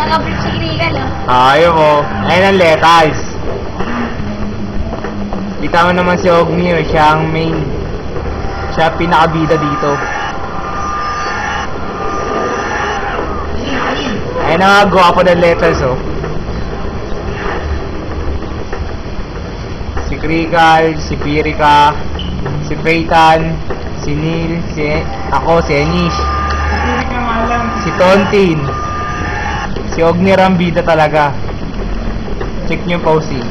Naka-brief si Krigan, no? Ayaw mo. Ayun ang letals. Kita mo naman si Ognir, siya ang main. Siya pinakabida dito. Ayun na nga, gwapo ng letals, oh. Si Krikal, si Pirika, si Peytan, si Neil, ako, si Enish, si Tontin, si Ognir ang bida talaga. Check nyo yung posing.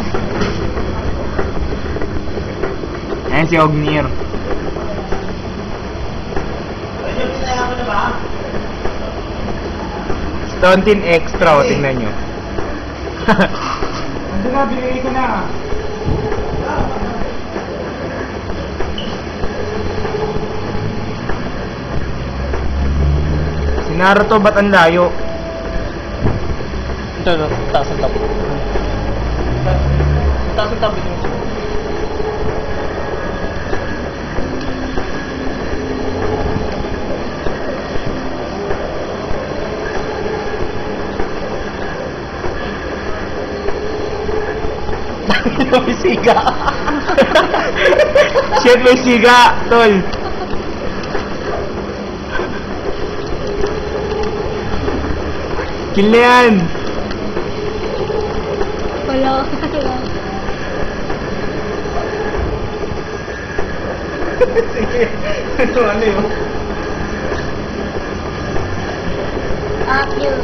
Ayan si Ognir. Si Tontin extra, o tingnan nyo. Ando na, binigay ko na. Si Naruto ba't ang layo? Ito, taas ang tabi. Taas ang tabi. May siga. Shit, may siga, tol. Kill na yan. Wala. Sige. Ano yun? Up you.